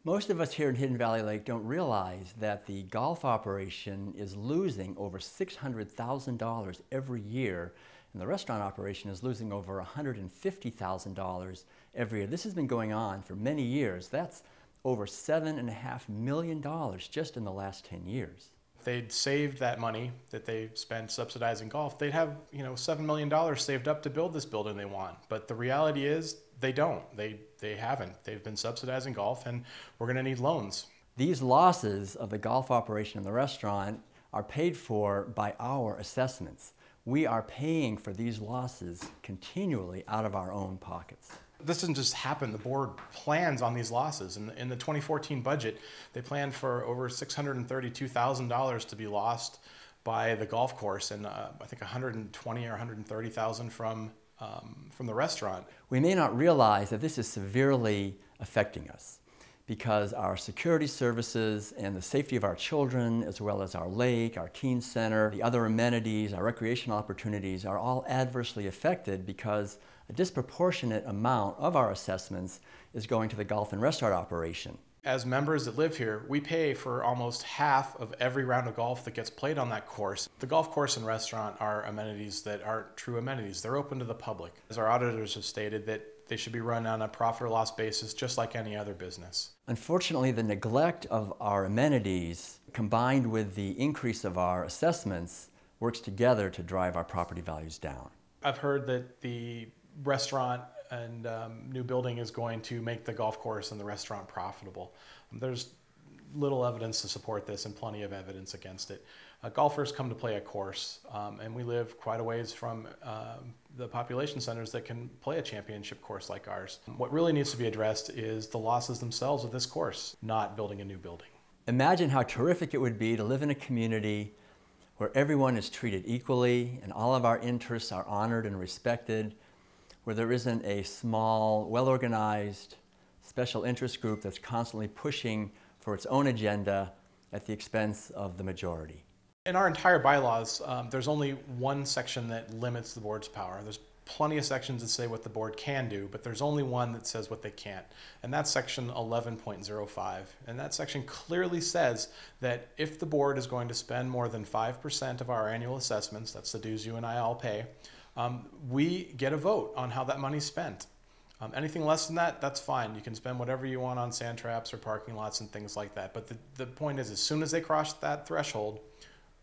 Most of us here in Hidden Valley Lake don't realize that the golf operation is losing over $600,000 every year, and the restaurant operation is losing over $150,000 every year. This has been going on for many years. That's over $7.5 million just in the last 10 years. If they'd saved that money that they spent subsidizing golf, they'd have, $7 million saved up to build this building they want. But the reality is they don't. They haven't. They've been subsidizing golf, and we're going to need loans. These losses of the golf operation and the restaurant are paid for by our assessments. We are paying for these losses continually out of our own pockets. This doesn't just happen. The board plans on these losses. In the 2014 budget, they planned for over $632,000 to be lost by the golf course, and I think $120,000 or $130,000 from the restaurant. We may not realize that this is severely affecting us because our security services and the safety of our children, as well as our lake, our teen center, the other amenities, our recreational opportunities are all adversely affected because a disproportionate amount of our assessments is going to the golf and restaurant operation. As members that live here, we pay for almost half of every round of golf that gets played on that course. The golf course and restaurant are amenities that aren't true amenities. They're open to the public. As our auditors have stated, that they should be run on a profit or loss basis just like any other business. Unfortunately, the neglect of our amenities combined with the increase of our assessments works together to drive our property values down. I've heard that the restaurant and new building is going to make the golf course and the restaurant profitable. There's little evidence to support this and plenty of evidence against it. Golfers come to play a course, and we live quite a ways from the population centers that can play a championship course like ours. What really needs to be addressed is the losses themselves of this course, not building a new building. Imagine how terrific it would be to live in a community where everyone is treated equally and all of our interests are honored and respected, where there isn't a small, well-organized special interest group that's constantly pushing for its own agenda at the expense of the majority. In our entire bylaws, there's only one section that limits the board's power. There's plenty of sections that say what the board can do, but there's only one that says what they can't, and that's section 11.05. And that section clearly says that if the board is going to spend more than 5% of our annual assessments, that's the dues you and I all pay, we get a vote on how that money's spent. Anything less than that, that's fine. You can spend whatever you want on sand traps or parking lots and things like that. But the point is, as soon as they cross that threshold,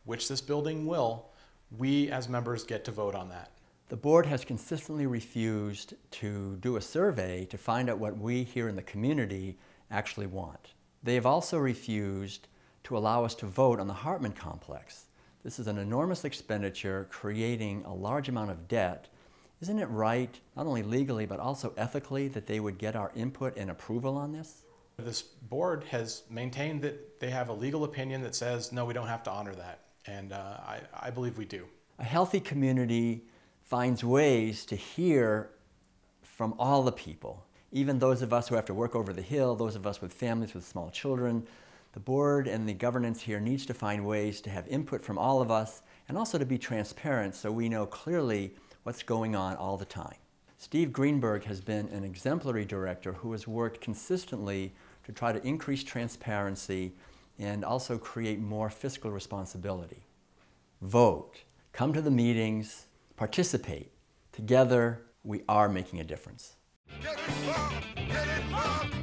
which this building will, we as members get to vote on that. The board has consistently refused to do a survey to find out what we here in the community actually want. They have also refused to allow us to vote on the Hartman complex. This is an enormous expenditure creating a large amount of debt. Isn't it right, not only legally, but also ethically, that they would get our input and approval on this? This board has maintained that they have a legal opinion that says, no, we don't have to honor that. And I believe we do. A healthy community finds ways to hear from all the people, even those of us who have to work over the hill, those of us with families with small children. The board and the governance here needs to find ways to have input from all of us and also to be transparent so we know clearly what's going on all the time. Steve Greenberg has been an exemplary director who has worked consistently to try to increase transparency and also create more fiscal responsibility. Vote, come to the meetings, participate. Together, we are making a difference. Get involved, get involved.